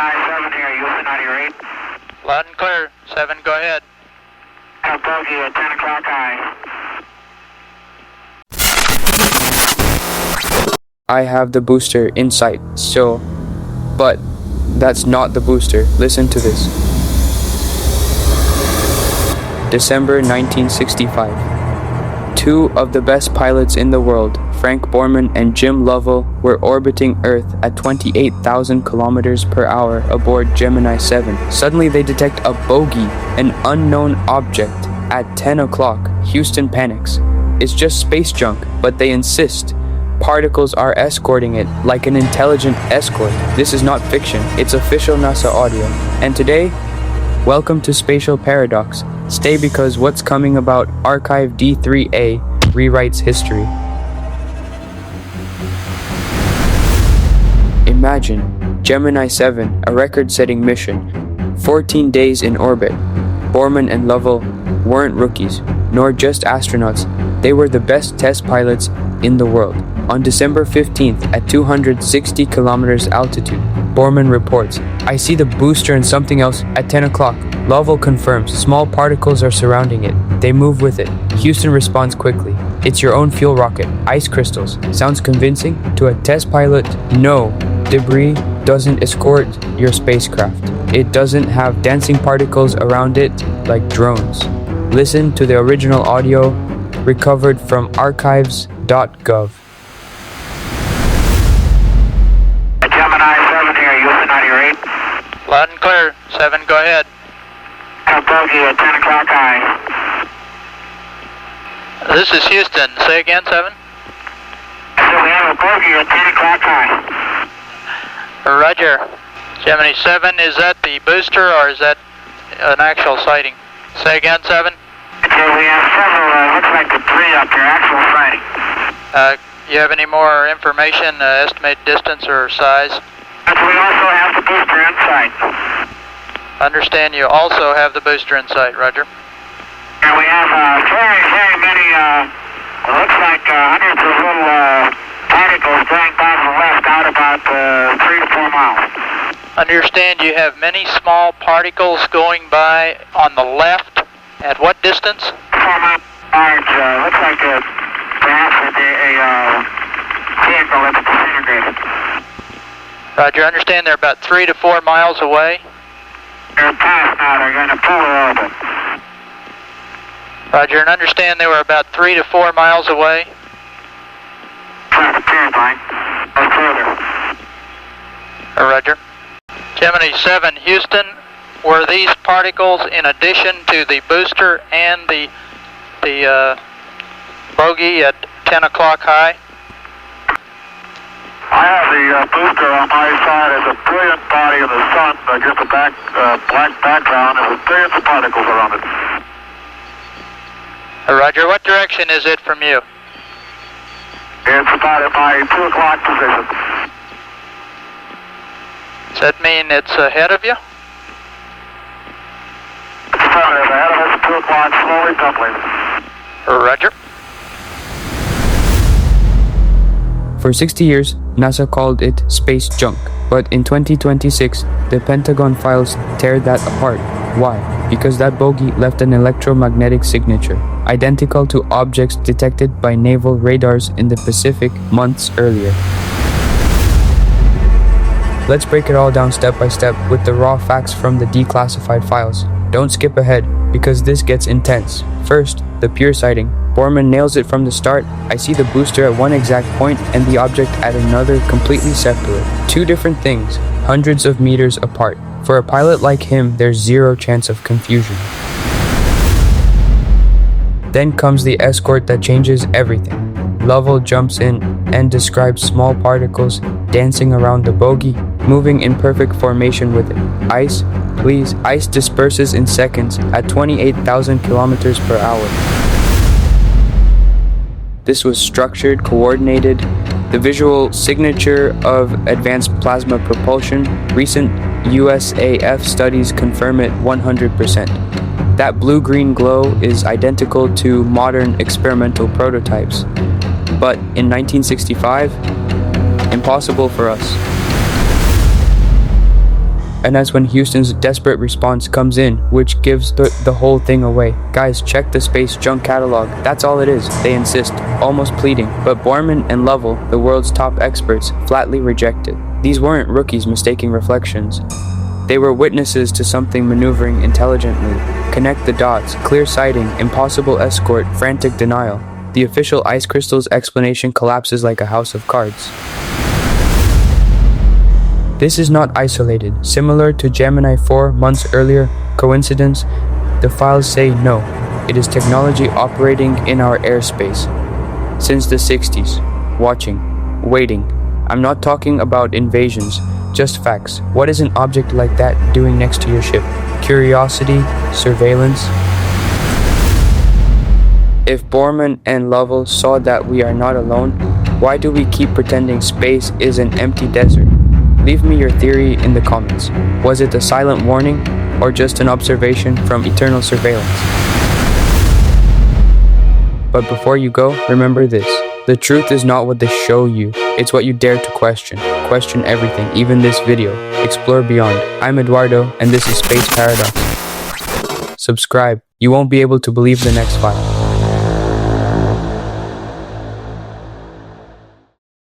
Gemini 7 here, Houston out of your 8. Loud and clear. 7, go ahead. Have bogey at 10 o'clock high. I have the booster in sight still, but that's not the booster. Listen to this. December 1965. Two of the best pilots in the world, Frank Borman and Jim Lovell, were orbiting Earth at 28,000 kilometers per hour aboard Gemini 7. Suddenly they detect a bogey, an unknown object, at 10 o'clock. Houston panics. It's just space junk, but they insist. Particles are escorting it like an intelligent escort. This is not fiction, it's official NASA audio. And today, welcome to Spatial Paradox. Stay because what's coming about Archive D3A rewrites history. Imagine Gemini 7, a record-setting mission, 14 days in orbit. Borman and Lovell weren't rookies, nor just astronauts. They were the best test pilots in the world. On December 15th, at 260 kilometers altitude, Borman reports, "I see the booster and something else at 10 o'clock. Lovell confirms small particles are surrounding it. They move with it. Houston responds quickly. It's your own fuel rocket, ice crystals. Sounds convincing? To a test pilot, no. Debris doesn't escort your spacecraft. It doesn't have dancing particles around it like drones. Listen to the original audio recovered from archives.gov. Gemini 7 here, Houston out of your 8. Loud and clear. 7, go ahead. Have bogey at 10 o'clock high. This is Houston. Say again, 7. So we have a bogey at 10 o'clock high. Roger. Gemini 7, is that the booster or is that an actual sighting? Say again, 7. So we have several, looks like debris up there, actual sighting. You have any more information, estimated distance or size? But we also have the booster in sight. Understand you also have the booster in sight, Roger. And we have very, very many, looks like hundreds of little particles going by from the left out about 3 to 4 miles. Understand you have many small particles going by on the left. At what distance? 4 miles large, looks like perhaps a vehicle that's disintegrated. Roger, understand they're about 3 to 4 miles away. They're past now, they're going to polar orbit. Roger, and understand they were about 3 to 4 miles away. Try the period line, or further. Roger. Gemini 7, Houston, were these particles in addition to the booster and the bogey at 10 o'clock high? I have the booster on my side as a brilliant body in the sun against a black background, and with billions of particles around it. Roger, what direction is it from you? It's about at my 2 o'clock position. Does that mean it's ahead of you? It's affirmative, ahead of us, 2 o'clock, slowly tumbling. Roger. For 60 years, NASA called it space junk, but in 2026, the Pentagon files tear that apart. Why? Because that bogey left an electromagnetic signature, identical to objects detected by naval radars in the Pacific months earlier. Let's break it all down step by step with the raw facts from the declassified files. Don't skip ahead, because this gets intense. First, the pure sighting. Borman nails it from the start. I see the booster at one exact point and the object at another completely separate. Two different things, hundreds of meters apart. For a pilot like him, there's zero chance of confusion. Then comes the escort that changes everything. Lovell jumps in and describes small particles dancing around the bogey, moving in perfect formation with it. Ice, please, ice disperses in seconds at 28,000 kilometers per hour. This was structured, coordinated. The visual signature of advanced plasma propulsion, recent USAF studies confirm it 100%. That blue-green glow is identical to modern experimental prototypes. But in 1965, impossible for us. And that's when Houston's desperate response comes in, which gives the whole thing away. Guys, check the space junk catalog. That's all it is, they insist, almost pleading. But Borman and Lovell, the world's top experts, flatly rejected. These weren't rookies mistaking reflections. They were witnesses to something maneuvering intelligently. Connect the dots, clear sighting, impossible escort, frantic denial. The official ice crystal's explanation collapses like a house of cards. This is not isolated. Similar to Gemini 4 months earlier, coincidence? The files say no. It is technology operating in our airspace. Since the 60s. Watching. Waiting. I'm not talking about invasions, just facts. What is an object like that doing next to your ship? Curiosity? Surveillance? If Borman and Lovell saw that we are not alone, why do we keep pretending space is an empty desert? Leave me your theory in the comments. Was it a silent warning, or just an observation from eternal surveillance? But before you go, remember this. The truth is not what they show you, it's what you dare to question. Question everything, even this video. Explore beyond. I'm Eduardo, and this is Space Paradox. Subscribe. You won't be able to believe the next file.